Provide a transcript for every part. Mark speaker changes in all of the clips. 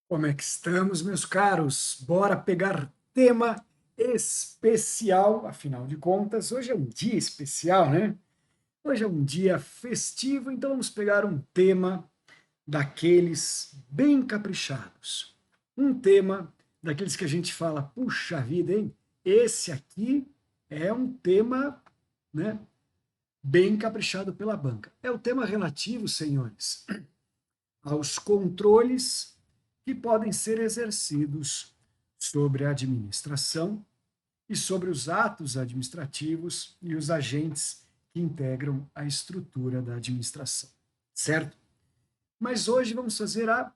Speaker 1: Como é que estamos, meus caros? Bora pegar tema especial, afinal de contas, hoje é um dia especial, né? Hoje é um dia festivo, então vamos pegar um tema daqueles bem caprichados. Um tema daqueles que a gente fala, puxa vida, hein? Esse aqui é um tema, né, bem caprichado pela banca. É o tema relativo, senhores, aos controles que podem ser exercidos sobre a administração e sobre os atos administrativos e os agentes que integram a estrutura da administração, certo? Mas hoje vamos fazer a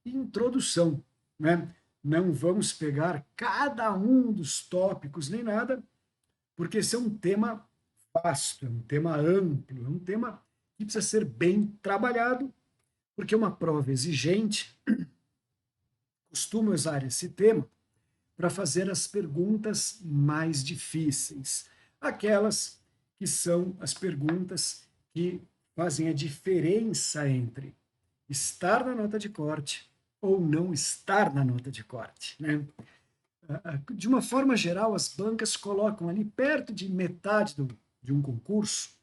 Speaker 1: introdução, né? Não vamos pegar cada um dos tópicos nem nada, porque esse é um tema vasto, é um tema amplo, é um tema que precisa ser bem trabalhado, porque uma prova exigente costuma usar esse tema para fazer as perguntas mais difíceis, aquelas que são as perguntas que fazem a diferença entre estar na nota de corte ou não estar na nota de corte, né? De uma forma geral, as bancas colocam ali perto de metade de um concurso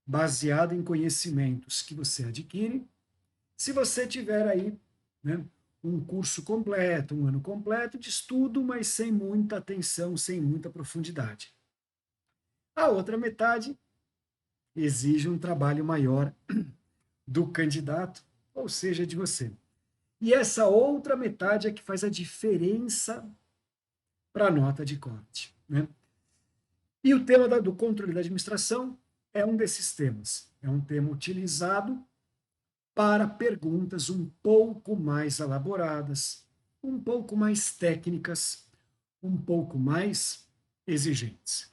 Speaker 1: baseado em conhecimentos que você adquire se você tiver aí, né, um curso completo, um ano completo de estudo, mas sem muita atenção, sem muita profundidade. A outra metade exige um trabalho maior do candidato, ou seja, de você. E essa outra metade é que faz a diferença para a nota de corte, né? E o tema do controle da administração é um desses temas. É um tema utilizado para perguntas um pouco mais elaboradas, um pouco mais técnicas, um pouco mais exigentes.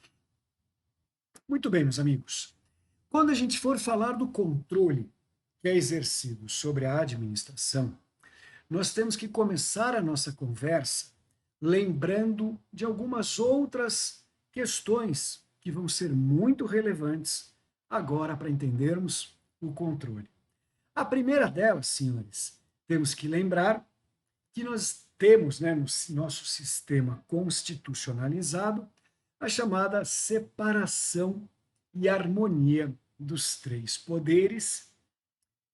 Speaker 1: Muito bem, meus amigos. Quando a gente for falar do controle que é exercido sobre a administração, nós temos que começar a nossa conversa lembrando de algumas outras questões que vão ser muito relevantes agora para entendermos o controle. A primeira delas, senhores, temos que lembrar que nós temos, né, no nosso sistema constitucionalizado a chamada separação e harmonia dos três poderes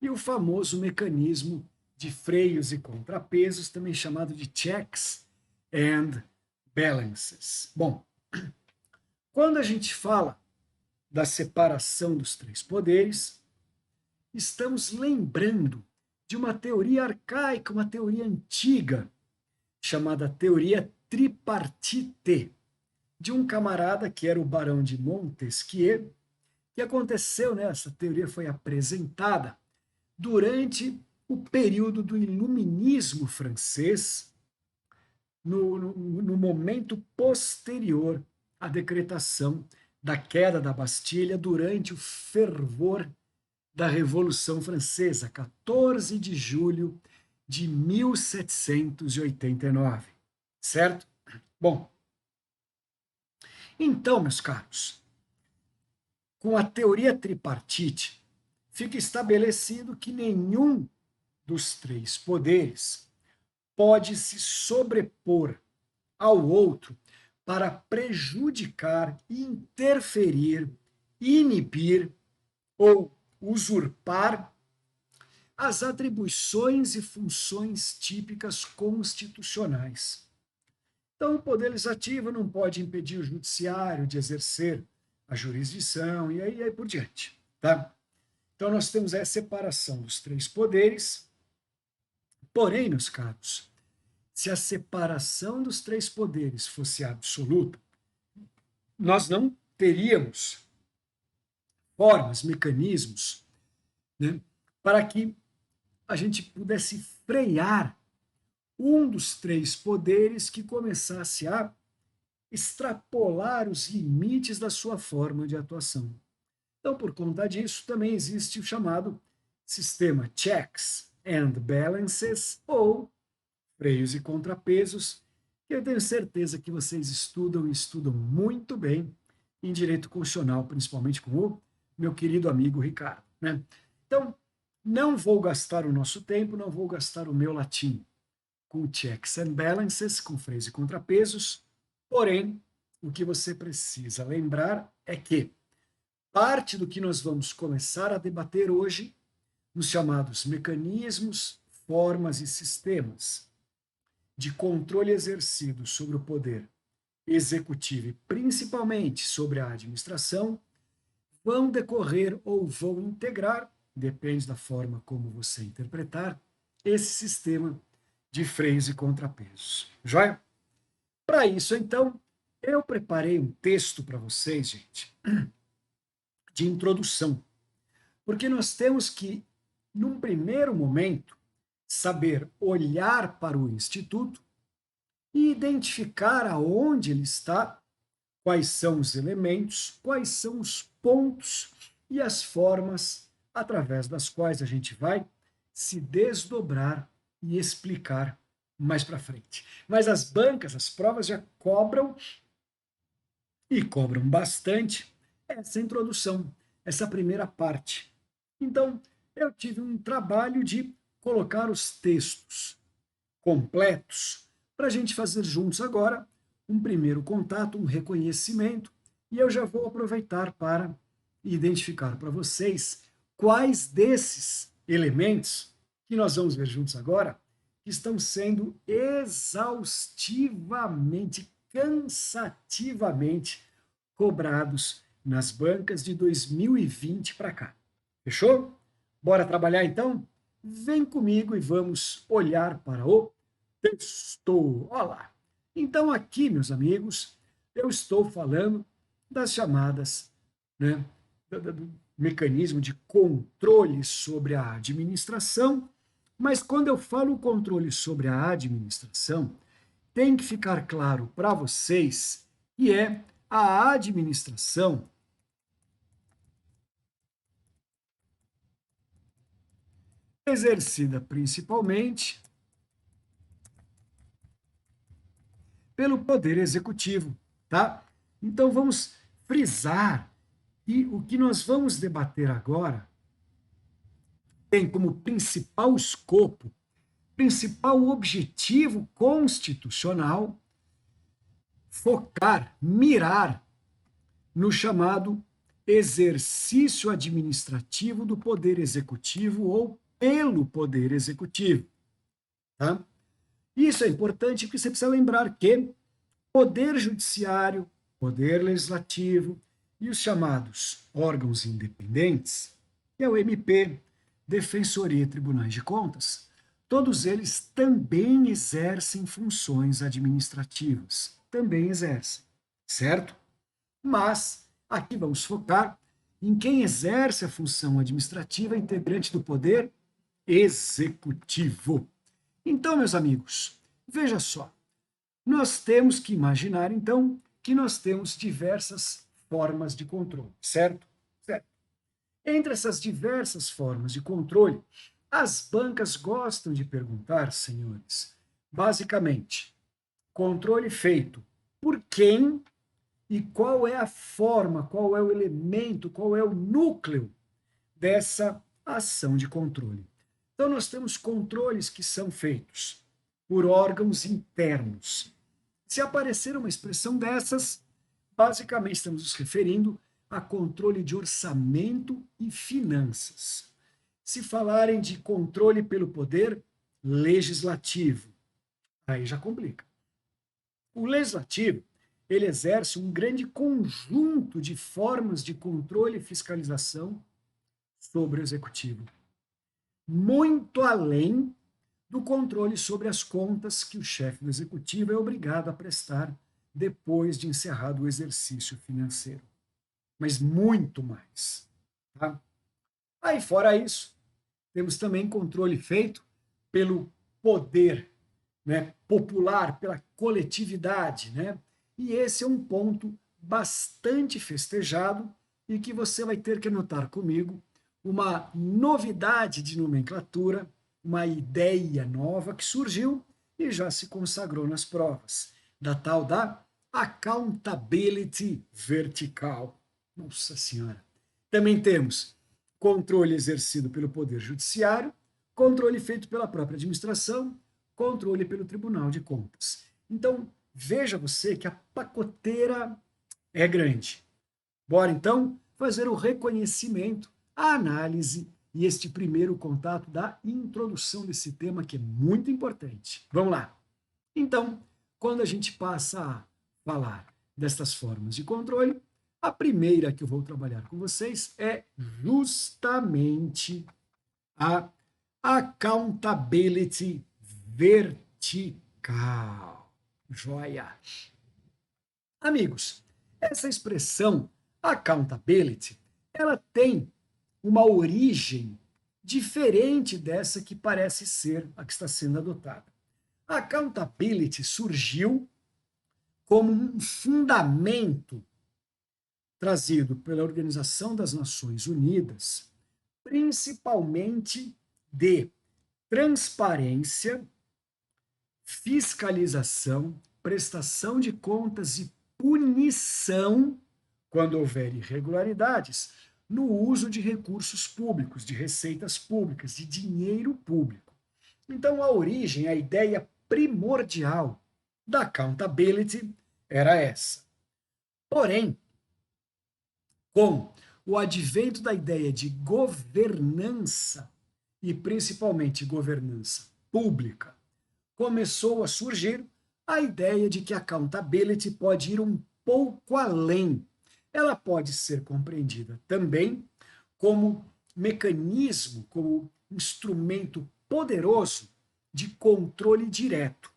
Speaker 1: e o famoso mecanismo de freios e contrapesos, também chamado de checks and balances. Bom, quando a gente fala da separação dos três poderes, estamos lembrando de uma teoria arcaica, uma teoria antiga, chamada teoria tripartite, de um camarada que era o Barão de Montesquieu, que aconteceu, né, essa teoria foi apresentada durante o período do Iluminismo francês, no momento posterior à decretação da queda da Bastilha, durante o fervor da Revolução Francesa, 14 de julho de 1789, certo? Bom, então, meus caros, com a teoria tripartite, fica estabelecido que nenhum dos três poderes pode se sobrepor ao outro para prejudicar, interferir, inibir ou usurpar as atribuições e funções típicas constitucionais. Então, o Poder Legislativo não pode impedir o Judiciário de exercer a jurisdição e aí por diante. Tá? Então, nós temos a separação dos três poderes, porém, meus caros, se a separação dos três poderes fosse absoluta, nós não teríamos formas, mecanismos, né, para que a gente pudesse frear um dos três poderes que começasse a extrapolar os limites da sua forma de atuação. Então, por conta disso, também existe o chamado sistema checks and balances, ou freios e contrapesos, que eu tenho certeza que vocês estudam e estudam muito bem em direito constitucional, principalmente com o meu querido amigo Ricardo, né? Então, não vou gastar o nosso tempo, não vou gastar o meu latim. com checks and balances, com freios e contrapesos, porém, o que você precisa lembrar é que parte do que nós vamos começar a debater hoje, nos chamados mecanismos, formas e sistemas de controle exercido sobre o poder executivo e principalmente sobre a administração, vão decorrer ou vão integrar, depende da forma como você interpretar, esse sistema de freios e contrapesos. Joia? Para isso, então, eu preparei um texto para vocês, gente, de introdução, porque nós temos que, num primeiro momento, saber olhar para o Instituto e identificar aonde ele está, quais são os elementos, quais são os pontos e as formas através das quais a gente vai se desdobrar e explicar mais para frente. Mas as bancas, as provas já cobram e cobram bastante essa introdução, essa primeira parte. Então, eu tive um trabalho de colocar os textos completos para a gente fazer juntos agora um primeiro contato, um reconhecimento, e eu já vou aproveitar para identificar para vocês quais desses elementos que nós vamos ver juntos agora estão sendo exaustivamente, cansativamente cobrados nas bancas de 2020 para cá. Fechou? Bora trabalhar então? Vem comigo e vamos olhar para o texto. Olha lá. Então, aqui, meus amigos, eu estou falando das chamadas, né, do mecanismo de controle sobre a administração, mas quando eu falo controle sobre a administração, tem que ficar claro para vocês que é a administração exercida principalmente pelo Poder Executivo, tá? Então vamos frisar e o que nós vamos debater agora tem como principal escopo, principal objetivo constitucional focar, mirar no chamado exercício administrativo do Poder Executivo ou pelo Poder Executivo, tá? Isso é importante porque você precisa lembrar que Poder Judiciário, Poder Legislativo e os chamados órgãos independentes, que é o MP, Defensoria e Tribunais de Contas, todos eles também exercem funções administrativas, também exercem, certo? Mas aqui vamos focar em quem exerce a função administrativa integrante do Poder Executivo. Então, meus amigos, veja só, nós temos que imaginar, então, que nós temos diversas formas de controle, certo? Certo. Entre essas diversas formas de controle, as bancas gostam de perguntar, senhores, basicamente, controle feito por quem e qual é a forma, qual é o elemento, qual é o núcleo dessa ação de controle. Então, nós temos controles que são feitos por órgãos internos. Se aparecer uma expressão dessas, basicamente estamos nos referindo a controle de orçamento e finanças. Se falarem de controle pelo poder legislativo, aí já complica. O legislativo, ele exerce um grande conjunto de formas de controle e fiscalização sobre o executivo, muito além do controle sobre as contas que o chefe do executivo é obrigado a prestar depois de encerrado o exercício financeiro. Mas muito mais. Tá? Aí, fora isso, temos também controle feito pelo poder, né, popular, pela coletividade, né? E esse é um ponto bastante festejado e que você vai ter que anotar comigo uma novidade de nomenclatura, uma ideia nova que surgiu e já se consagrou nas provas, da tal da accountability vertical. Nossa Senhora. Também temos controle exercido pelo Poder Judiciário, controle feito pela própria administração, controle pelo Tribunal de Contas. Então, veja você que a pacoteira é grande. Bora então fazer o reconhecimento, a análise e este primeiro contato da introdução desse tema que é muito importante. Vamos lá. Então, quando a gente passa a falar destas formas de controle, a primeira que eu vou trabalhar com vocês é justamente a accountability vertical. Joia! Amigos, essa expressão accountability, ela tem uma origem diferente dessa que parece ser a que está sendo adotada. A accountability surgiu como um fundamento trazido pela Organização das Nações Unidas, principalmente de transparência, fiscalização, prestação de contas e punição, quando houver irregularidades, no uso de recursos públicos, de receitas públicas, de dinheiro público. Então, a origem, a ideia primordial da accountability era essa. Porém, com o advento da ideia de governança, e principalmente governança pública, começou a surgir a ideia de que a accountability pode ir um pouco além. Ela pode ser compreendida também como mecanismo, como instrumento poderoso de controle direto.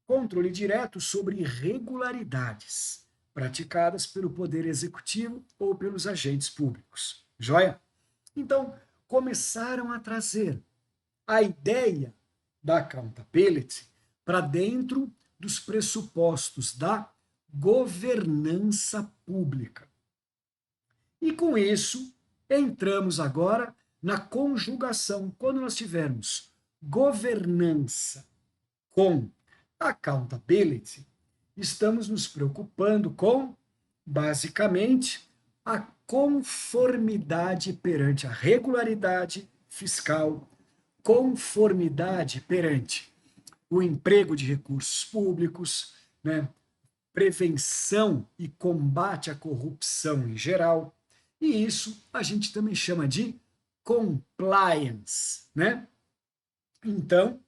Speaker 1: Controle direto sobre irregularidades praticadas pelo Poder Executivo ou pelos agentes públicos. Joia? Então, começaram a trazer a ideia da accountability para dentro dos pressupostos da governança pública. E com isso, entramos agora na conjugação. Quando nós tivermos governança com accountability, estamos nos preocupando com, basicamente, a conformidade perante a regularidade fiscal, conformidade perante o emprego de recursos públicos, né, prevenção e combate à corrupção em geral, e isso a gente também chama de compliance, né? Então,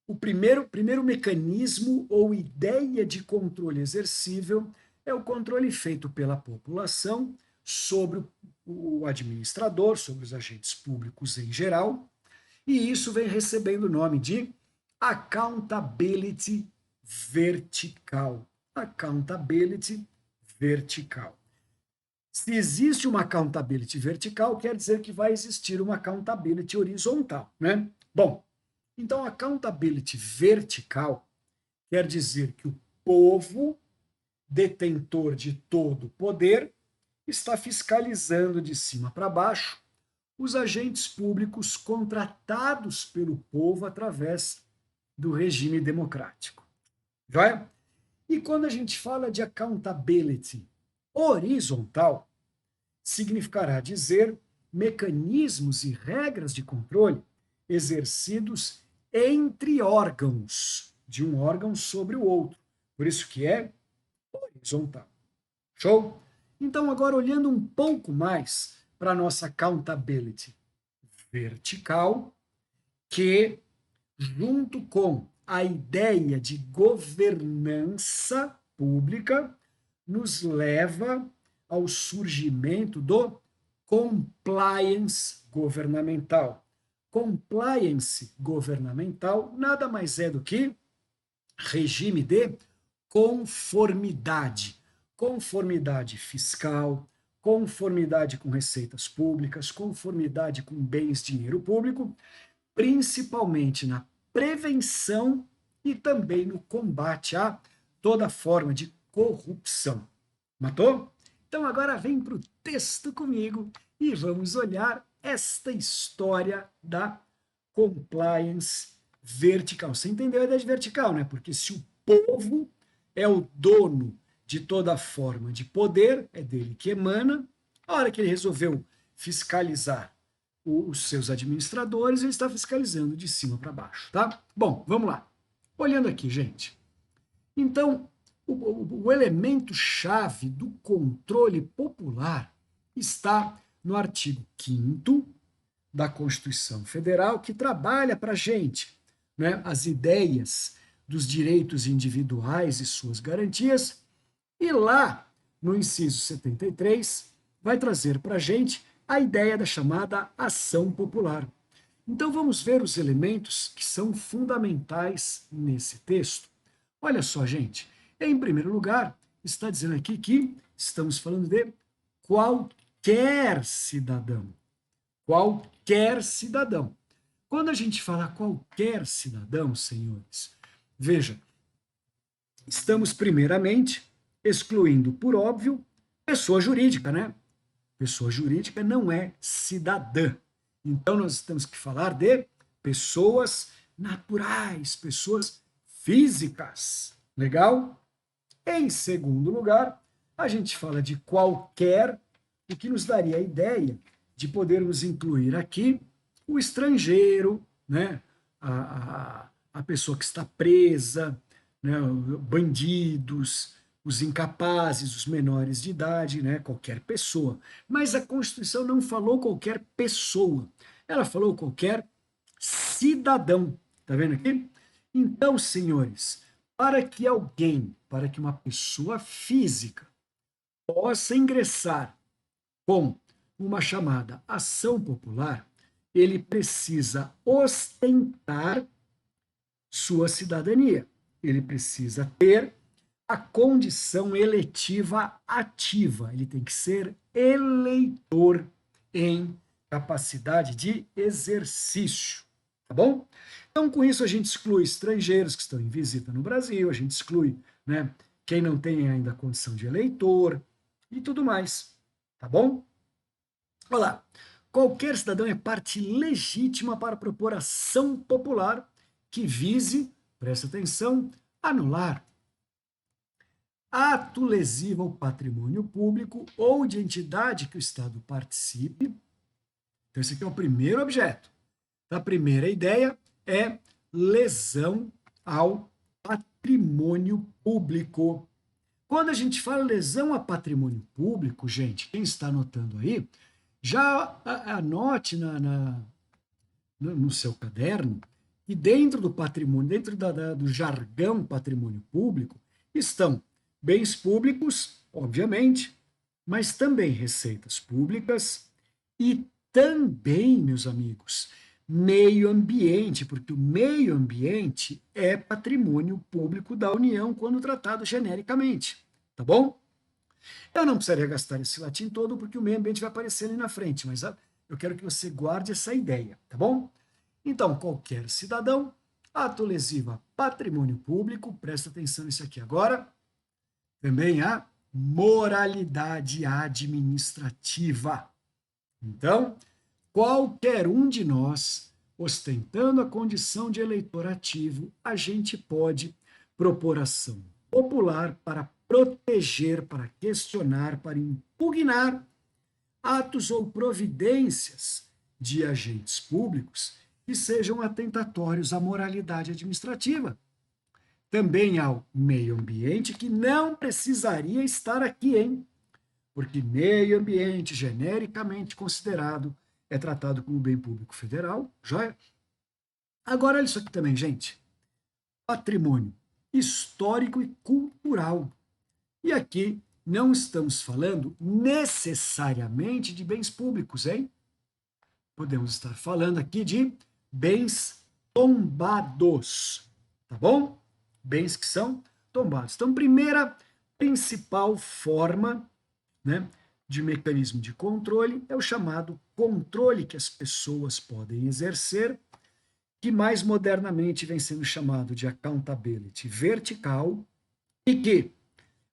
Speaker 1: o primeiro mecanismo ou ideia de controle exercível é o controle feito pela população sobre o administrador, sobre os agentes públicos em geral, e isso vem recebendo o nome de accountability vertical. Accountability vertical. Se existe uma accountability vertical, quer dizer que vai existir uma accountability horizontal, né? Bom, então a accountability vertical quer dizer que o povo, detentor de todo o poder, está fiscalizando de cima para baixo os agentes públicos contratados pelo povo através do regime democrático. Joia? E quando a gente fala de accountability horizontal, significará dizer mecanismos e regras de controle exercidos entre órgãos, de um órgão sobre o outro. Por isso que é horizontal. Show? Então, agora olhando um pouco mais para a nossa accountability vertical, que, junto com a ideia de governança pública, nos leva ao surgimento do compliance governamental. Compliance governamental nada mais é do que regime de conformidade. Conformidade fiscal, conformidade com receitas públicas, conformidade com bens, dinheiro público, principalmente na prevenção e também no combate a toda forma de corrupção. Matou? Então agora vem para o texto comigo e vamos olhar esta história da compliance vertical. Você entendeu a ideia de vertical, né? Porque se o povo é o dono de toda forma de poder, é dele que emana, a hora que ele resolveu fiscalizar os seus administradores, ele está fiscalizando de cima para baixo, tá? Bom, vamos lá. Olhando aqui, gente. Então, o elemento-chave do controle popular está no artigo 5º da Constituição Federal, que trabalha para a gente, né, as ideias dos direitos individuais e suas garantias, e lá, no inciso 73, vai trazer para a gente a ideia da chamada ação popular. Então vamos ver os elementos que são fundamentais nesse texto. Olha só, gente. Em primeiro lugar, está dizendo aqui que estamos falando de qualquer cidadão. Qualquer cidadão. Quando a gente fala qualquer cidadão, senhores, veja, estamos primeiramente excluindo, por óbvio, pessoa jurídica, né? Pessoa jurídica não é cidadã. Então, nós temos que falar de pessoas naturais, pessoas físicas. Legal? Em segundo lugar, a gente fala de qualquer, o que nos daria a ideia de podermos incluir aqui o estrangeiro, né? a pessoa que está presa, né? Bandidos, os incapazes, os menores de idade, né? Qualquer pessoa. Mas a Constituição não falou qualquer pessoa, ela falou qualquer cidadão. Tá vendo aqui? Então, senhores, para que uma pessoa física possa ingressar com uma chamada ação popular, ele precisa ostentar sua cidadania. Ele precisa ter a condição eletiva ativa. Ele tem que ser eleitor em capacidade de exercício. Tá bom? Então, com isso, a gente exclui estrangeiros que estão em visita no Brasil, a gente exclui, né, quem não tem ainda a condição de eleitor e tudo mais. Tá bom? Olha lá. Qualquer cidadão é parte legítima para propor ação popular que vise, presta atenção, anular ato lesivo ao patrimônio público ou de entidade que o Estado participe. Então, esse aqui é o primeiro objeto. A primeira ideia é lesão ao patrimônio público. Quando a gente fala lesão a patrimônio público, gente, quem está anotando aí, já anote no seu caderno e dentro do patrimônio, dentro do jargão patrimônio público, estão bens públicos, obviamente, mas também receitas públicas e também, meus amigos, meio ambiente, porque o meio ambiente é patrimônio público da União quando tratado genericamente, tá bom? Eu não precisaria gastar esse latim todo porque o meio ambiente vai aparecer ali na frente, mas eu quero que você guarde essa ideia, tá bom? Então, qualquer cidadão, ato lesivo a patrimônio público, presta atenção nisso aqui agora, também a moralidade administrativa. Então, qualquer um de nós, ostentando a condição de eleitor ativo, a gente pode propor ação popular para proteger, para questionar, para impugnar atos ou providências de agentes públicos que sejam atentatórios à moralidade administrativa. Também ao meio ambiente, que não precisaria estar aqui, hein? Porque meio ambiente, genericamente considerado, é tratado como bem público federal, joia? Agora, olha isso aqui também, gente. Patrimônio histórico e cultural. E aqui não estamos falando necessariamente de bens públicos, hein? Podemos estar falando aqui de bens tombados, tá bom? Bens que são tombados. Então, primeira principal forma, né, de mecanismo de controle é o chamado controle que as pessoas podem exercer, que mais modernamente vem sendo chamado de accountability vertical, e que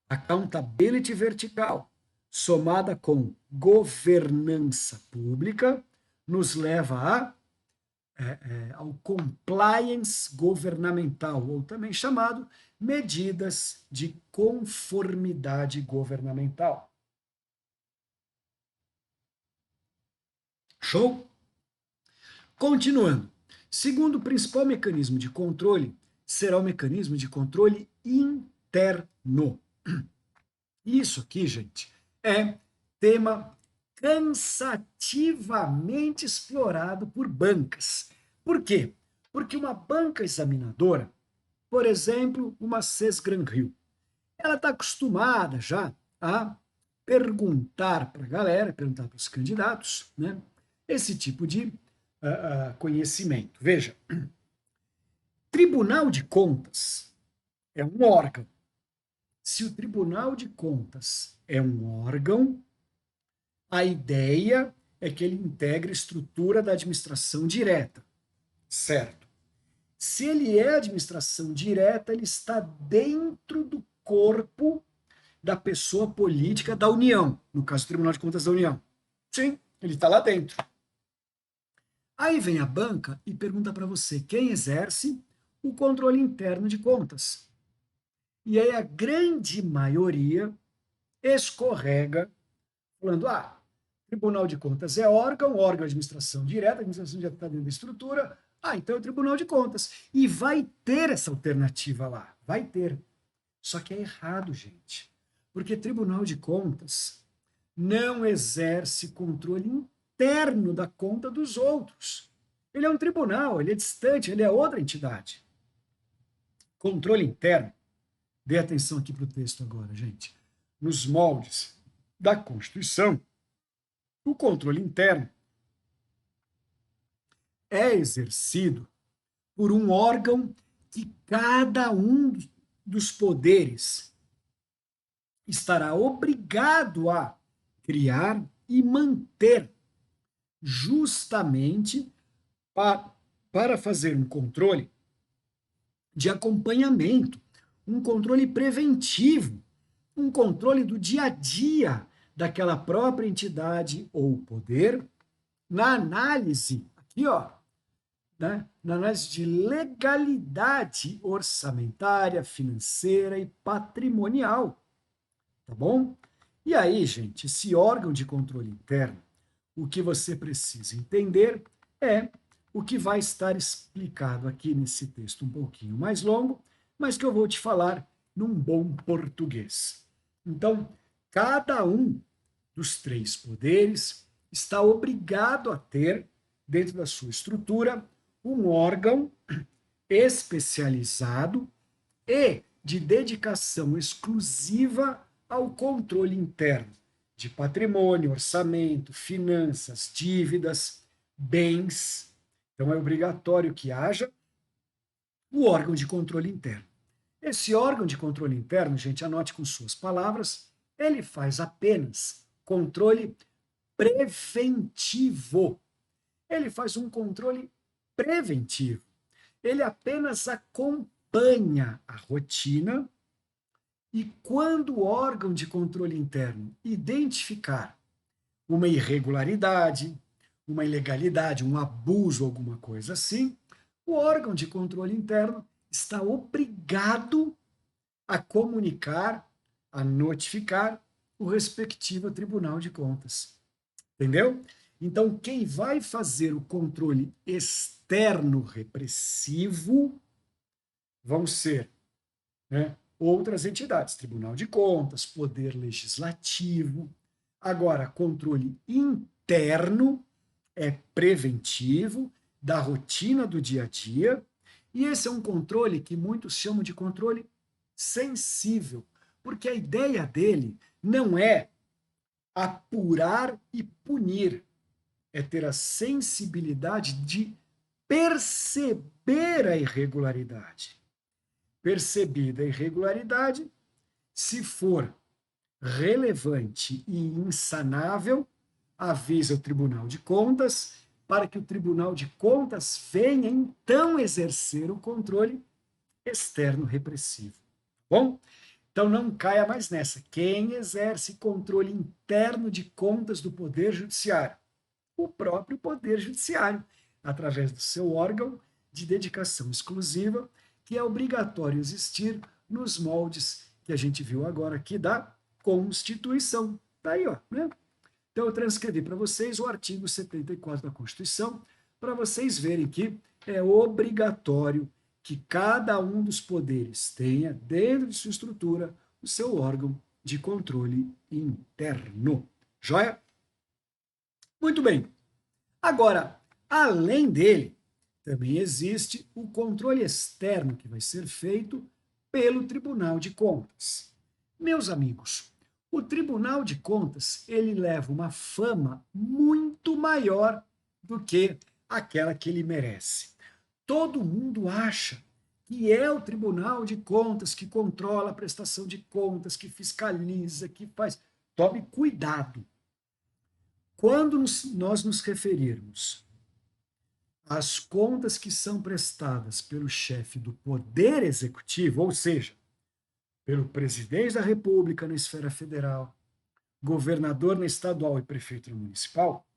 Speaker 1: accountability vertical, somada com governança pública, nos leva ao compliance governamental, ou também chamado medidas de conformidade governamental. Show? Continuando. Segundo, o principal mecanismo de controle será o mecanismo de controle interno. Isso aqui, gente, é tema cansativamente explorado por bancas. Por quê? Porque uma banca examinadora, por exemplo, uma CES Gran Rio, ela está acostumada já a perguntar para a galera, perguntar para os candidatos, né, esse tipo de conhecimento. Veja, Tribunal de Contas é um órgão. Se o Tribunal de Contas é um órgão, a ideia é que ele integre a estrutura da administração direta, certo? Se ele é administração direta, ele está dentro do corpo da pessoa política da União, no caso do Tribunal de Contas da União. Sim, ele está lá dentro. Aí vem a banca e pergunta para você quem exerce o controle interno de contas. E aí a grande maioria escorrega, falando, Tribunal de Contas é órgão de administração direta, a administração direta está dentro da estrutura, então é o Tribunal de Contas. E vai ter essa alternativa lá, vai ter. Só que é errado, gente. Porque Tribunal de Contas não exerce controle interno da conta dos outros. Ele é um tribunal, ele é distante, ele é outra entidade. Controle interno, dê atenção aqui para o texto agora, gente. Nos moldes da Constituição, o controle interno é exercido por um órgão que cada um dos poderes estará obrigado a criar e manter, justamente para fazer um controle de acompanhamento, um controle preventivo, um controle do dia a dia daquela própria entidade ou poder, na análise, aqui ó, né, na análise de legalidade orçamentária, financeira e patrimonial, tá bom? E aí, gente, esse órgão de controle interno, o que você precisa entender é o que vai estar explicado aqui nesse texto um pouquinho mais longo, mas que eu vou te falar num bom português. Então, cada um dos três poderes está obrigado a ter, dentro da sua estrutura, um órgão especializado e de dedicação exclusiva ao controle interno de patrimônio, orçamento, finanças, dívidas, bens. Então, é obrigatório que haja o órgão de controle interno. Esse órgão de controle interno, gente, anote com suas palavras, ele faz apenas controle preventivo. Ele faz um controle preventivo. Ele apenas acompanha a rotina e quando o órgão de controle interno identificar uma irregularidade, uma ilegalidade, um abuso, alguma coisa assim, o órgão de controle interno está obrigado a comunicar, a notificar o respectivo Tribunal de Contas. Entendeu? Então, quem vai fazer o controle externo repressivo vão ser, né, outras entidades, Tribunal de Contas, Poder Legislativo. Agora, controle interno é preventivo, da rotina do dia a dia, e esse é um controle que muitos chamam de controle sensível, porque a ideia dele não é apurar e punir, é ter a sensibilidade de perceber a irregularidade. Percebida a irregularidade, se for relevante e insanável, avisa o Tribunal de Contas, para que o Tribunal de Contas venha então exercer o controle externo repressivo. Bom? Então não caia mais nessa. Quem exerce controle interno de contas do Poder Judiciário? O próprio Poder Judiciário, através do seu órgão de dedicação exclusiva, que é obrigatório existir nos moldes que a gente viu agora aqui da Constituição. Tá aí, ó, né? Então eu transcrevi para vocês o artigo 74 da Constituição para vocês verem que é obrigatório que cada um dos poderes tenha, dentro de sua estrutura, o seu órgão de controle interno. Joia? Muito bem. Agora, além dele, também existe o controle externo que vai ser feito pelo Tribunal de Contas. Meus amigos, o Tribunal de Contas, ele leva uma fama muito maior do que aquela que ele merece. Todo mundo acha que é o Tribunal de Contas que controla a prestação de contas, que fiscaliza, que faz. Tome cuidado. Quando nós nos referirmos às contas que são prestadas pelo chefe do Poder Executivo, ou seja, pelo presidente da República na esfera federal, governador na estadual e prefeito na municipal,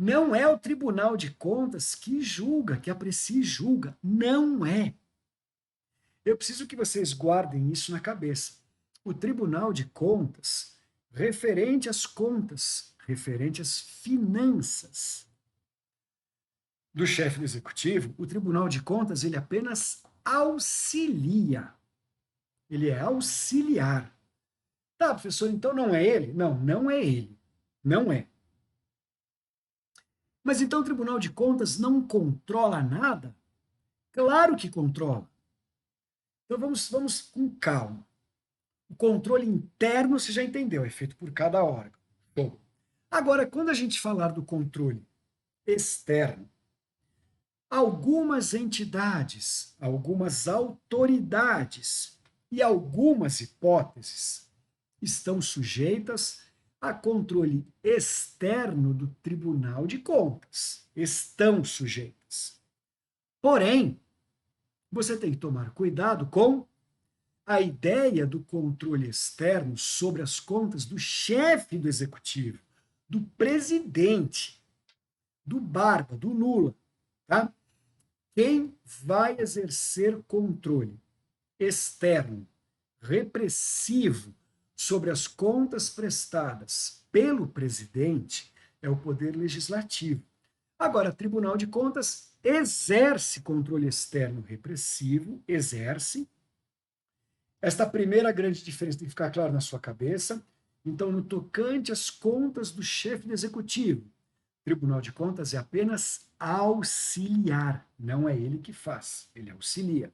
Speaker 1: não é o Tribunal de Contas que julga, que aprecia e julga. Não é. Eu preciso que vocês guardem isso na cabeça. O Tribunal de Contas, referente às contas, referente às finanças do chefe do executivo, o Tribunal de Contas, ele apenas auxilia. Ele é auxiliar. Tá, professor, então não é ele? Não, não é ele. Não é. Mas então o Tribunal de Contas não controla nada? Claro que controla. Então vamos com calma. O controle interno você já entendeu, é feito por cada órgão. Bom, agora, quando a gente falar do controle externo, algumas entidades, algumas autoridades e algumas hipóteses estão sujeitas a controle externo do Tribunal de Contas. Estão sujeitas. Porém, você tem que tomar cuidado com a ideia do controle externo sobre as contas do chefe do executivo, do presidente, do Barba, do Lula, tá? Quem vai exercer controle externo, repressivo, sobre as contas prestadas pelo presidente é o Poder Legislativo. Agora, o Tribunal de Contas exerce controle externo repressivo, exerce. Esta primeira grande diferença tem que ficar claro na sua cabeça. Então, no tocante às contas do chefe do executivo, o Tribunal de Contas é apenas auxiliar, não é ele que faz, ele auxilia.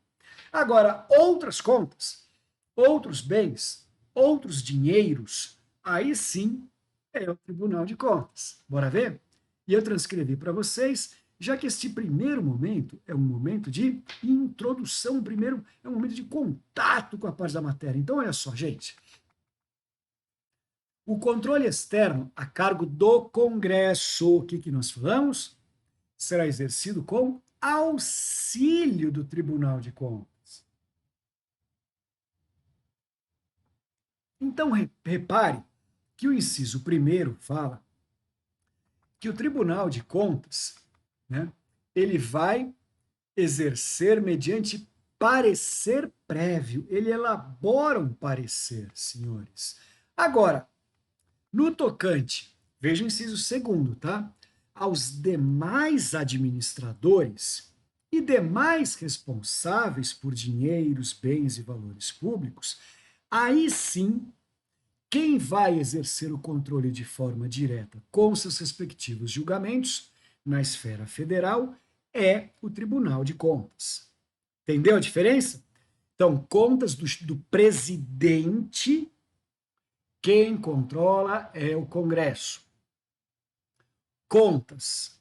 Speaker 1: Agora, outras contas, outros bens, outros dinheiros, aí sim é o Tribunal de Contas. Bora ver? E eu transcrevi para vocês, já que este primeiro momento é um momento de introdução, primeiro é um momento de contato com a parte da matéria. Então, olha só, gente. O controle externo a cargo do Congresso, o que nós falamos? Será exercido com auxílio do Tribunal de Contas. Então, repare que o inciso primeiro fala que o Tribunal de Contas, né, ele vai exercer mediante parecer prévio. Ele elabora um parecer, senhores. Agora, no tocante, veja o inciso segundo, tá? Aos demais administradores e demais responsáveis por dinheiros, bens e valores públicos, aí sim, quem vai exercer o controle de forma direta com seus respectivos julgamentos na esfera federal é o Tribunal de Contas. Entendeu a diferença? Então, contas do presidente, quem controla é o Congresso. Contas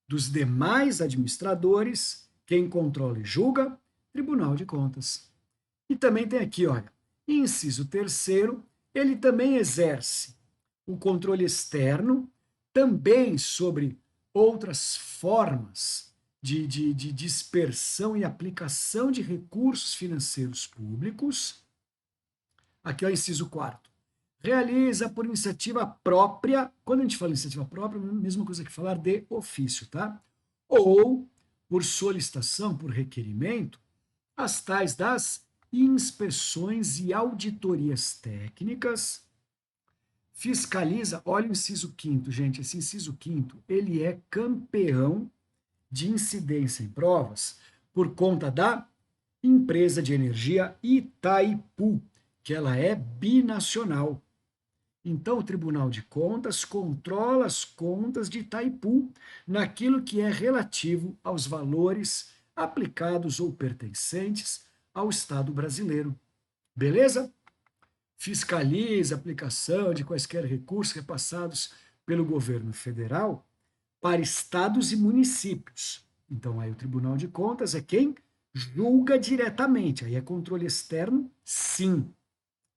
Speaker 1: dos demais administradores, quem controla e julga, Tribunal de Contas. E também tem aqui, olha, inciso terceiro, ele também exerce o controle externo, também sobre outras formas de dispersão e aplicação de recursos financeiros públicos. Aqui é o inciso quarto. Realiza por iniciativa própria, quando a gente fala iniciativa própria, é a mesma coisa que falar de ofício, tá? Ou por solicitação, por requerimento, as tais das inspeções e auditorias técnicas, fiscaliza, olha o inciso quinto, gente, esse inciso quinto, ele é campeão de incidência em provas por conta da empresa de energia Itaipu, que ela é binacional. Então, o Tribunal de Contas controla as contas de Itaipu naquilo que é relativo aos valores aplicados ou pertencentes ao Estado brasileiro. Beleza? Fiscaliza a aplicação de quaisquer recursos repassados pelo governo federal para estados e municípios. Então, aí o Tribunal de Contas é quem julga diretamente. Aí é controle externo, sim,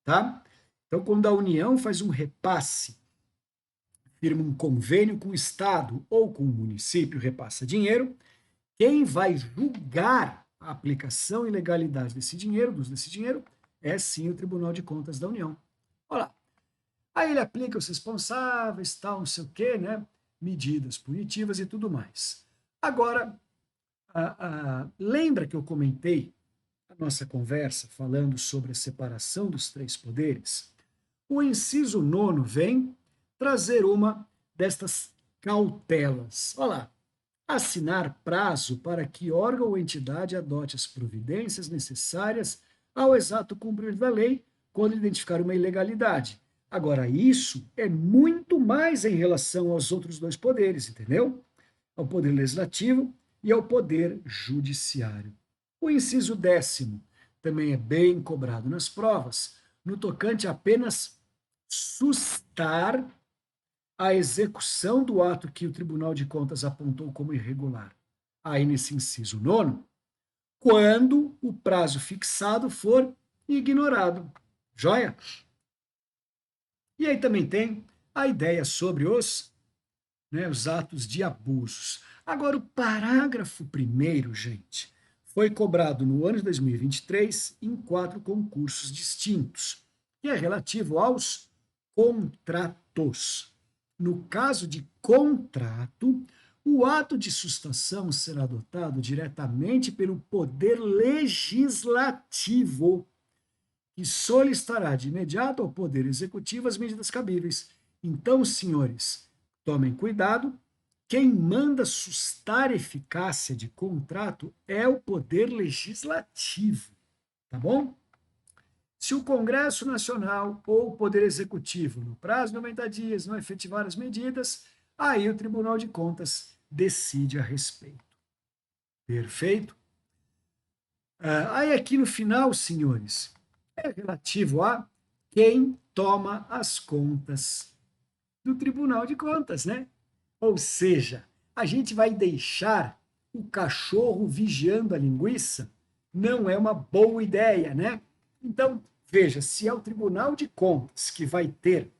Speaker 1: tá? Então, quando a União faz um repasse, firma um convênio com o Estado ou com o município, repassa dinheiro, quem vai julgar a aplicação e legalidade desse dinheiro, do uso desse dinheiro, é sim o Tribunal de Contas da União. Olha lá. Aí ele aplica os responsáveis, tal, não sei o quê, né? Medidas punitivas e tudo mais. Agora, lembra que eu comentei a nossa conversa falando sobre a separação dos três poderes? O inciso 9 vem trazer uma destas cautelas. Olha lá. Assinar prazo para que órgão ou entidade adote as providências necessárias ao exato cumprimento da lei quando identificar uma ilegalidade. Agora, isso é muito mais em relação aos outros dois poderes, entendeu? Ao poder legislativo e ao poder judiciário. O inciso 10º também é bem cobrado nas provas, no tocante a apenas sustar a execução do ato que o Tribunal de Contas apontou como irregular. Aí, nesse inciso 9º, quando o prazo fixado for ignorado. Joia? E aí também tem a ideia sobre os atos de abusos. Agora, o parágrafo 1º, gente, foi cobrado no ano de 2023 em 4 concursos distintos, que é relativo aos contratos. No caso de contrato, o ato de sustação será adotado diretamente pelo Poder Legislativo, que solicitará de imediato ao Poder Executivo as medidas cabíveis. Então, senhores, tomem cuidado. Quem manda sustar eficácia de contrato é o Poder Legislativo, tá bom? Se o Congresso Nacional ou o Poder Executivo, no prazo de 90 dias, não efetivar as medidas, aí o Tribunal de Contas decide a respeito. Perfeito? Aí aqui no final, senhores, é relativo a quem toma as contas do Tribunal de Contas, né? Ou seja, a gente vai deixar o cachorro vigiando a linguiça? Não é uma boa ideia, né? Então, veja, se é o Tribunal de Contas que vai ter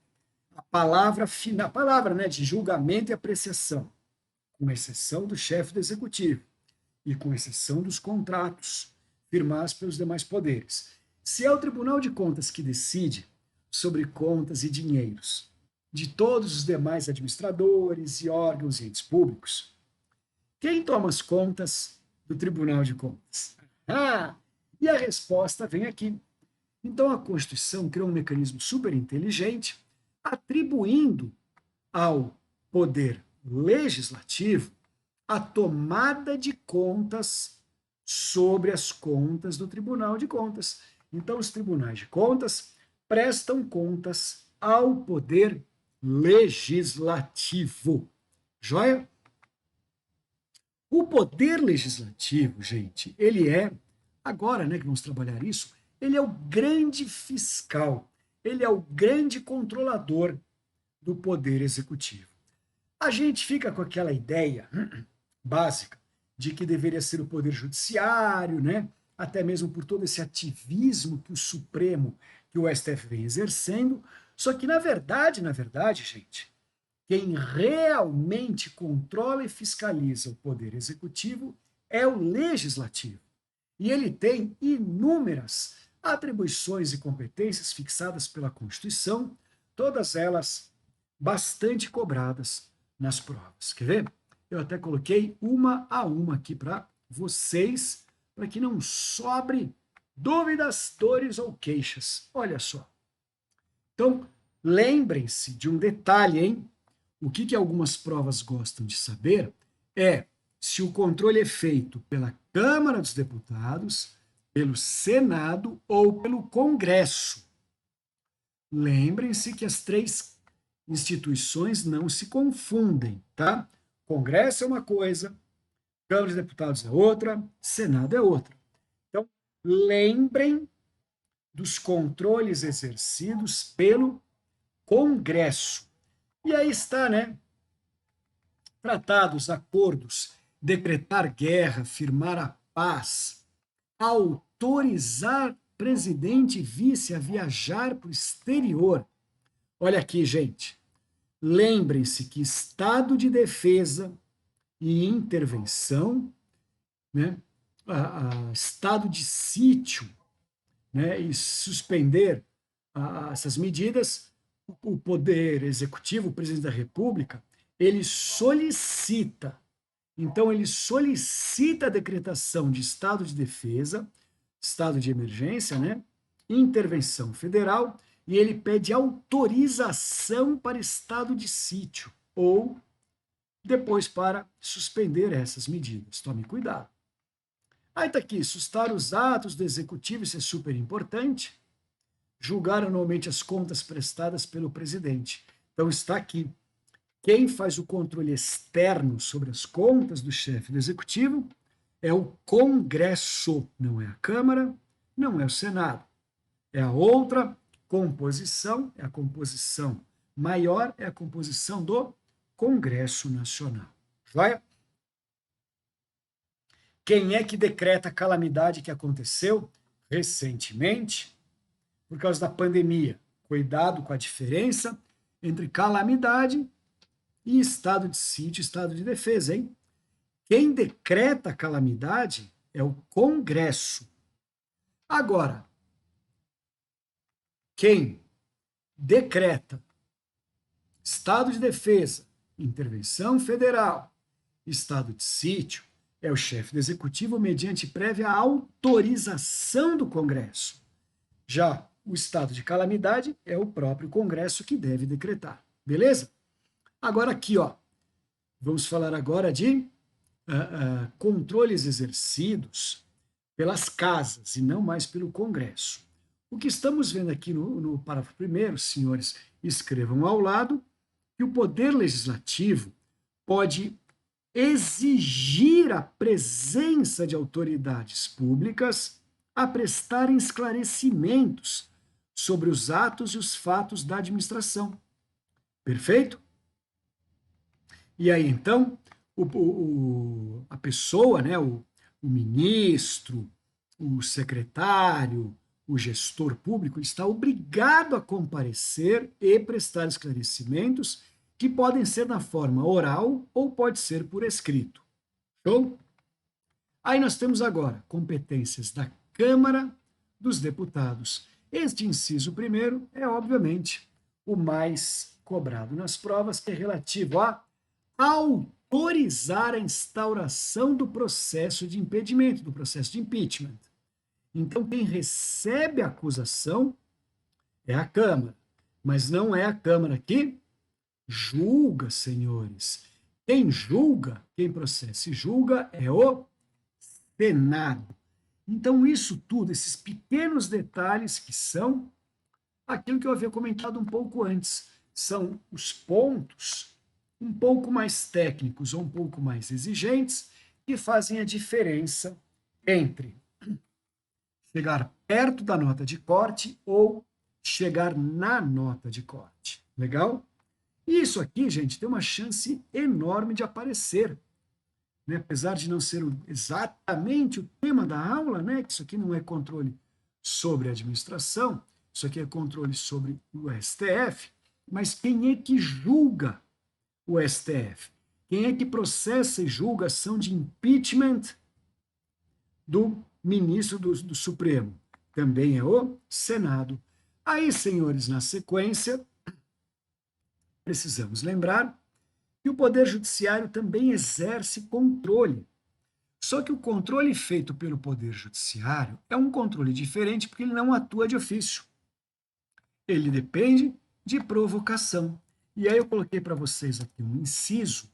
Speaker 1: a palavra final, a palavra, né, de julgamento e apreciação, com exceção do chefe do executivo e com exceção dos contratos firmados pelos demais poderes. Se é o Tribunal de Contas que decide sobre contas e dinheiros de todos os demais administradores e órgãos e entes públicos, quem toma as contas do Tribunal de Contas? E a resposta vem aqui. Então, a Constituição criou um mecanismo super inteligente, atribuindo ao Poder Legislativo a tomada de contas sobre as contas do Tribunal de Contas. Então, os tribunais de contas prestam contas ao Poder Legislativo. Joia? O Poder Legislativo, gente, ele é, agora né, que vamos trabalhar isso, ele é o grande fiscal, ele é o grande controlador do Poder Executivo. A gente fica com aquela ideia básica de que deveria ser o Poder Judiciário, né? Até mesmo por todo esse ativismo que o Supremo, que o STF vem exercendo. Só que, na verdade, gente, quem realmente controla e fiscaliza o Poder Executivo é o Legislativo. E ele tem inúmeras atribuições e competências fixadas pela Constituição, todas elas bastante cobradas nas provas. Quer ver? Eu até coloquei uma a uma aqui para vocês, para que não sobre dúvidas, dores ou queixas. Olha só. Então, lembrem-se de um detalhe, hein? O que algumas provas gostam de saber é se o controle é feito pela Câmara dos Deputados, pelo Senado ou pelo Congresso. Lembrem-se que as três instituições não se confundem, tá? Congresso é uma coisa, Câmara dos Deputados é outra, Senado é outra. Então, lembrem dos controles exercidos pelo Congresso. E aí está, né? Tratados, acordos, decretar guerra, firmar a paz, autorizar presidente e vice a viajar para o exterior. Olha aqui, gente. Lembrem-se que estado de defesa e intervenção, né, estado de sítio, né, e suspender essas medidas, o Poder Executivo, o Presidente da República, ele solicita. Então, ele solicita a decretação de estado de defesa, estado de emergência, né, intervenção federal, e ele pede autorização para estado de sítio, ou depois para suspender essas medidas. Tome cuidado. Aí está aqui, sustar os atos do executivo, isso é super importante. Julgar anualmente as contas prestadas pelo presidente. Então está aqui. Quem faz o controle externo sobre as contas do chefe do executivo é o Congresso, não é a Câmara, não é o Senado. É a outra composição, é a composição maior, é a composição do Congresso Nacional. Joia? Quem é que decreta a calamidade que aconteceu recentemente por causa da pandemia? Cuidado com a diferença entre calamidade e estado de sítio, estado de defesa, hein? Quem decreta a calamidade é o Congresso. Agora, quem decreta estado de defesa, intervenção federal, estado de sítio, é o chefe do executivo mediante prévia autorização do Congresso. Já o estado de calamidade é o próprio Congresso que deve decretar. Beleza? Agora aqui, ó, vamos falar agora de controles exercidos pelas casas e não mais pelo Congresso. O que estamos vendo aqui no parágrafo primeiro, senhores, escrevam ao lado, que o Poder Legislativo pode exigir a presença de autoridades públicas a prestarem esclarecimentos sobre os atos e os fatos da administração. Perfeito? E aí, então, a pessoa, né, o ministro, o secretário, o gestor público, está obrigado a comparecer e prestar esclarecimentos que podem ser na forma oral ou pode ser por escrito. Show? Aí nós temos agora competências da Câmara dos Deputados. Este inciso primeiro é, obviamente, o mais cobrado nas provas, que é relativo a autorizar a instauração do processo de impedimento, do processo de impeachment. Então, quem recebe a acusação é a Câmara, mas não é a Câmara que julga, senhores. Quem julga, quem processa e julga é o Senado. Então, isso tudo, esses pequenos detalhes que são aquilo que eu havia comentado um pouco antes, são os pontos um pouco mais técnicos ou um pouco mais exigentes que fazem a diferença entre chegar perto da nota de corte ou chegar na nota de corte. Legal? E isso aqui, gente, tem uma chance enorme de aparecer. Né? Apesar de não ser exatamente o tema da aula, né? Que isso aqui não é controle sobre a administração, isso aqui é controle sobre o STF, mas quem é que julga o STF? Quem é que processa e julga a ação de impeachment do ministro do Supremo? Também é o Senado. Aí, senhores, na sequência, precisamos lembrar que o Poder Judiciário também exerce controle. Só que o controle feito pelo Poder Judiciário é um controle diferente porque ele não atua de ofício. Ele depende de provocação. E aí eu coloquei para vocês aqui um inciso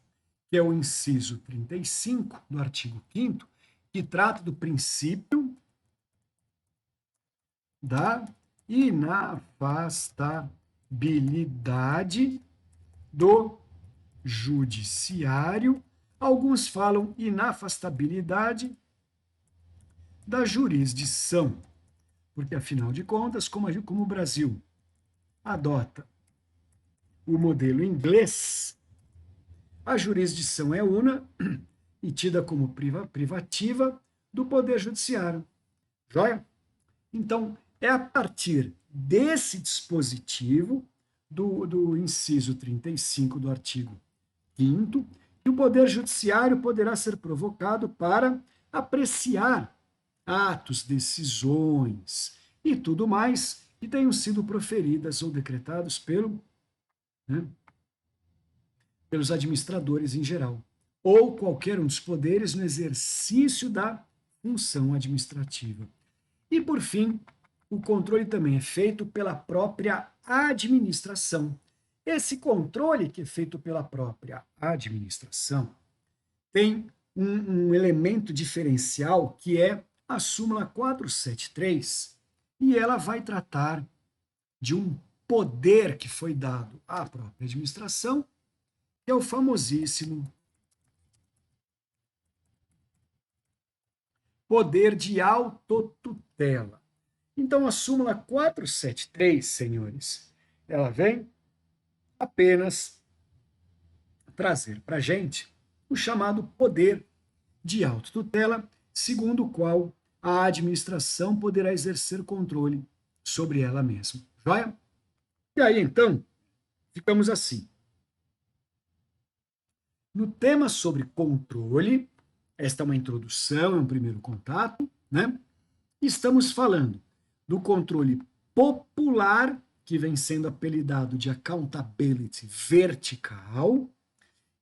Speaker 1: que é o inciso 35 do artigo 5º, que trata do princípio da inafastabilidade do judiciário. Alguns falam inafastabilidade da jurisdição, porque, afinal de contas, como o Brasil adota o modelo inglês, a jurisdição é una e tida como privativa do Poder Judiciário. Joia? Então, é a partir desse dispositivo do inciso 35 do artigo 5º que o Poder Judiciário poderá ser provocado para apreciar atos, decisões e tudo mais que tenham sido proferidas ou decretados pelos administradores em geral, ou qualquer um dos poderes no exercício da função administrativa. E, por fim, o controle também é feito pela própria administração. Esse controle que é feito pela própria administração tem um elemento diferencial que é a súmula 473, e ela vai tratar de um poder que foi dado à própria administração, que é o famosíssimo poder de autotutela. Então, a súmula 473, senhores, ela vem apenas trazer para a gente o chamado poder de autotutela, segundo o qual a administração poderá exercer controle sobre ela mesma. Joia? E aí, então, ficamos assim. No tema sobre controle, esta é uma introdução, é um primeiro contato, né? Estamos falando do controle popular, que vem sendo apelidado de accountability vertical,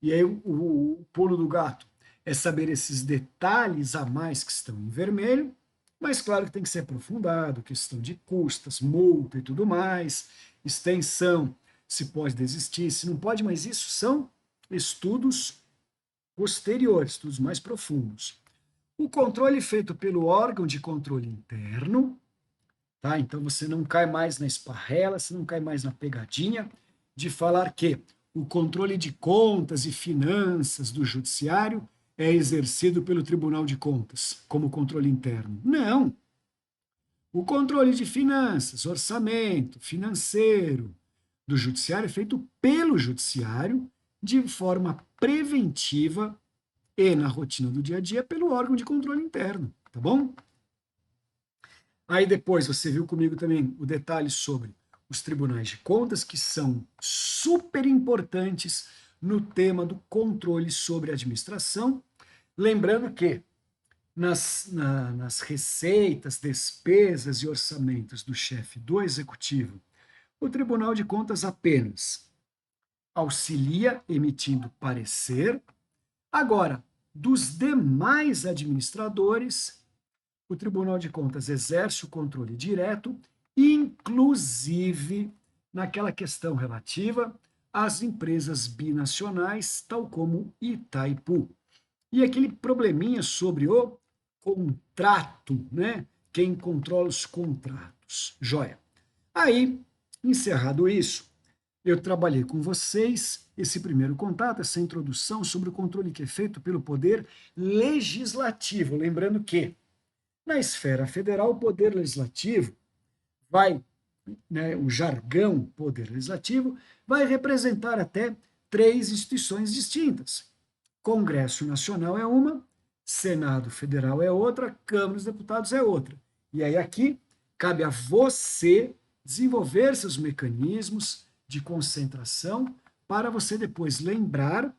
Speaker 1: e aí o pulo do gato é saber esses detalhes a mais que estão em vermelho, mas claro que tem que ser aprofundado, questão de custas, multa e tudo mais, extensão, se pode desistir, se não pode, mas isso são estudos posteriores, estudos mais profundos. O controle feito pelo órgão de controle interno, tá? Então você não cai mais na esparrela, você não cai mais na pegadinha de falar que o controle de contas e finanças do judiciário é exercido pelo Tribunal de Contas como controle interno. Não. O controle de finanças, orçamento, financeiro do judiciário é feito pelo judiciário de forma preventiva e na rotina do dia a dia pelo órgão de controle interno, tá bom? Aí depois você viu comigo também o detalhe sobre os tribunais de contas, que são super importantes no tema do controle sobre a administração. Lembrando que nas receitas, despesas e orçamentos do chefe do executivo, o Tribunal de Contas apenas auxilia emitindo parecer. Agora, dos demais administradores, o Tribunal de Contas exerce o controle direto, inclusive naquela questão relativa às empresas binacionais, tal como Itaipu. E aquele probleminha sobre o contrato, né? Quem controla os contratos. Joia. Aí, encerrado isso, eu trabalhei com vocês esse primeiro contato, essa introdução sobre o controle que é feito pelo poder legislativo. Lembrando que, na esfera federal, o poder legislativo vai, né, o jargão poder legislativo, vai representar até 3 instituições distintas. Congresso Nacional é uma, Senado Federal é outra, Câmara dos Deputados é outra. E aí aqui cabe a você desenvolver seus mecanismos de concentração para você depois lembrar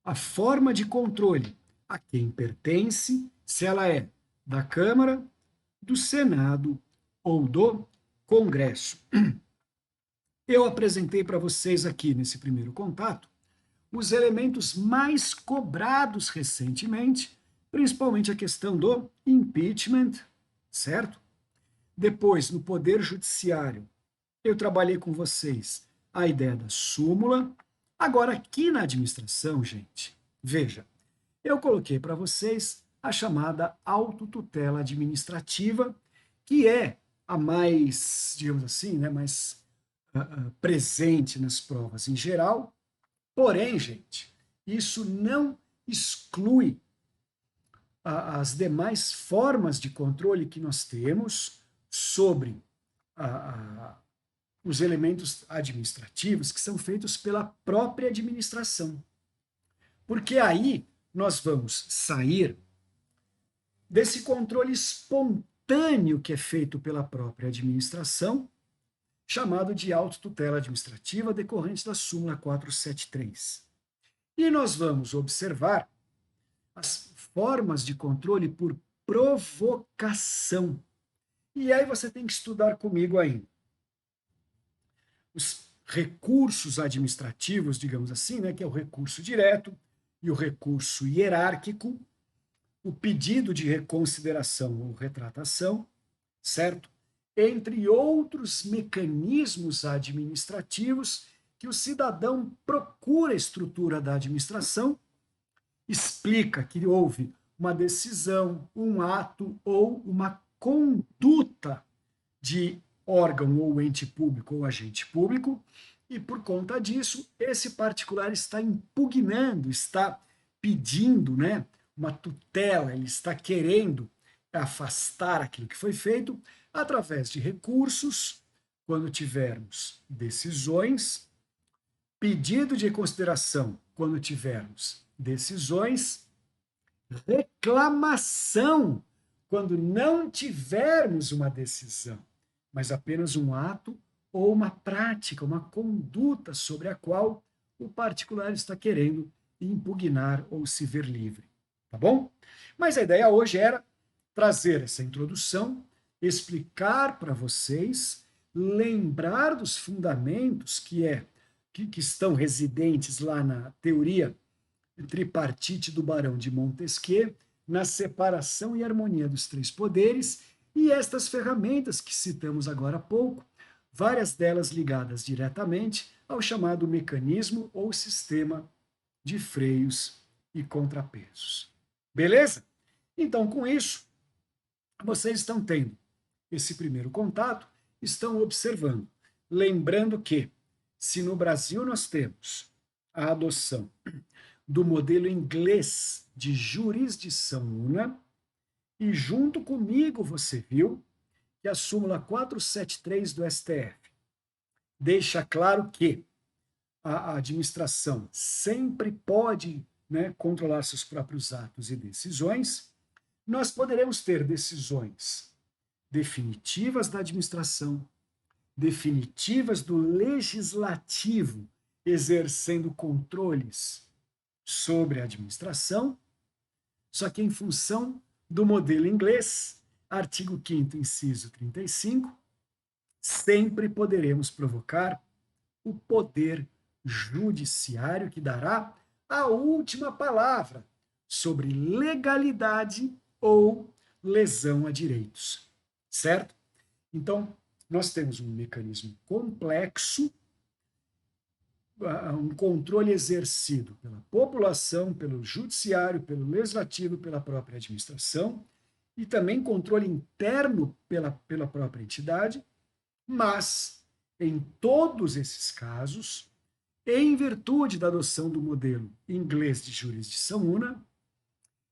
Speaker 1: a forma de controle a quem pertence, se ela é da Câmara, do Senado ou do Congresso. Eu apresentei para vocês aqui nesse primeiro contato os elementos mais cobrados recentemente, principalmente a questão do impeachment, certo? Depois, no Poder Judiciário, eu trabalhei com vocês a ideia da súmula Agora, aqui na administração, gente, veja, eu coloquei para vocês a chamada autotutela administrativa, que é a mais, digamos assim, né, mais presente nas provas em geral. Porém, gente, isso não exclui as demais formas de controle que nós temos sobre os elementos administrativos que são feitos pela própria administração. Porque aí nós vamos sair desse controle espontâneo que é feito pela própria administração, chamado de autotutela administrativa decorrente da súmula 473. E nós vamos observar as formas de controle por provocação. E aí você tem que estudar comigo ainda. Os recursos administrativos, digamos assim, né, que é o recurso direto e o recurso hierárquico, o pedido de reconsideração ou retratação, certo? Entre outros mecanismos administrativos que o cidadão procura a estrutura da administração, explica que houve uma decisão, um ato ou uma conduta de órgão ou ente público ou agente público, e por conta disso, esse particular está impugnando, está pedindo, né, uma tutela, ele está querendo afastar aquilo que foi feito através de recursos, quando tivermos decisões, pedido de consideração, quando tivermos decisões, reclamação, quando não tivermos uma decisão, mas apenas um ato ou uma prática, uma conduta sobre a qual o particular está querendo impugnar ou se ver livre. Tá bom? Mas a ideia hoje era trazer essa introdução, explicar para vocês, lembrar dos fundamentos que estão residentes lá na teoria tripartite do Barão de Montesquieu, na separação e harmonia dos três poderes, e estas ferramentas que citamos agora há pouco, várias delas ligadas diretamente ao chamado mecanismo ou sistema de freios e contrapesos. Beleza? Então, com isso, vocês estão tendo esse primeiro contato, estão observando. Lembrando que, se no Brasil nós temos a adoção do modelo inglês de jurisdição una, e junto comigo você viu que a súmula 473 do STF deixa claro que a administração sempre pode, né, controlar seus próprios atos e decisões. Nós poderemos ter decisões definitivas da administração, definitivas do legislativo, exercendo controles sobre a administração, só que em função do modelo inglês, artigo 5º, inciso 35, sempre poderemos provocar o poder judiciário que dará a última palavra sobre legalidade ou lesão a direitos, certo? Então, nós temos um mecanismo complexo, um controle exercido pela população, pelo judiciário, pelo legislativo, pela própria administração, e também controle interno pela própria entidade, mas, em todos esses casos, em virtude da adoção do modelo inglês de jurisdição una,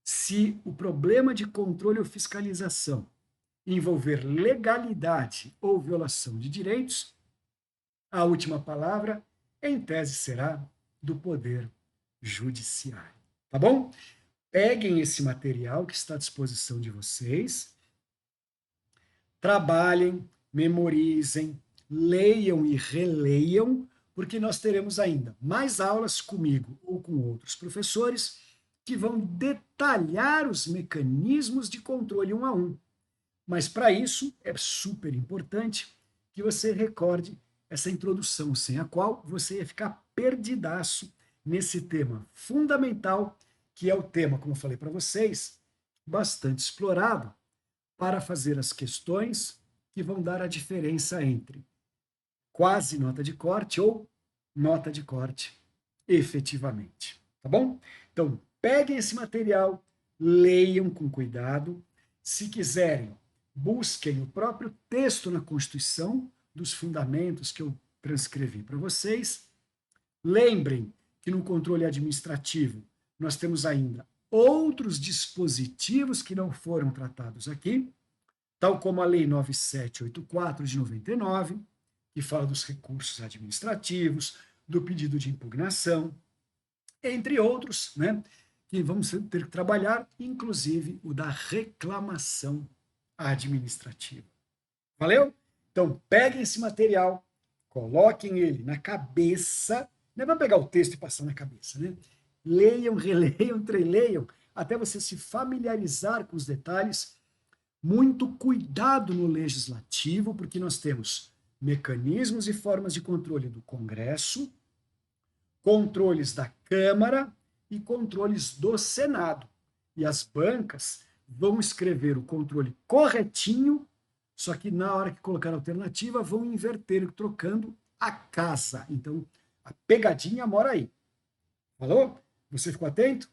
Speaker 1: se o problema de controle ou fiscalização envolver legalidade ou violação de direitos, a última palavra, em tese, será do Poder Judiciário. Tá bom? Peguem esse material que está à disposição de vocês, trabalhem, memorizem, leiam e releiam, porque nós teremos ainda mais aulas comigo ou com outros professores que vão detalhar os mecanismos de controle um a um. Mas para isso é super importante que você recorde essa introdução, sem a qual você ia ficar perdidaço nesse tema fundamental, que é o tema, como eu falei para vocês, bastante explorado para fazer as questões que vão dar a diferença entre quase nota de corte ou nota de corte efetivamente. Tá bom? Então, peguem esse material, leiam com cuidado. Se quiserem, busquem o próprio texto na Constituição, dos fundamentos que eu transcrevi para vocês. Lembrem que no controle administrativo nós temos ainda outros dispositivos que não foram tratados aqui, tal como a Lei 9784 de 99, que fala dos recursos administrativos, do pedido de impugnação, entre outros, né, que vamos ter que trabalhar, inclusive o da reclamação administrativa. Valeu? Então, peguem esse material, coloquem ele na cabeça, não é para pegar o texto e passar na cabeça, né? Leiam, releiam, treleiam, até você se familiarizar com os detalhes. Muito cuidado no legislativo, porque nós temos mecanismos e formas de controle do Congresso, controles da Câmara e controles do Senado. E as bancas vão escrever o controle corretinho, só que na hora que colocar a alternativa, vão inverter, trocando a casa. Então, a pegadinha mora aí. Falou? Você ficou atento?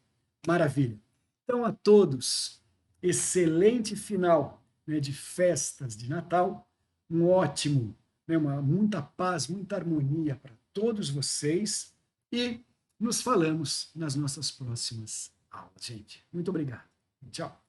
Speaker 1: Maravilha. Então, a todos, excelente final, né, de festas de Natal, um ótimo, né, muita paz, muita harmonia para todos vocês e nos falamos nas nossas próximas aulas, gente. Muito obrigado. Tchau.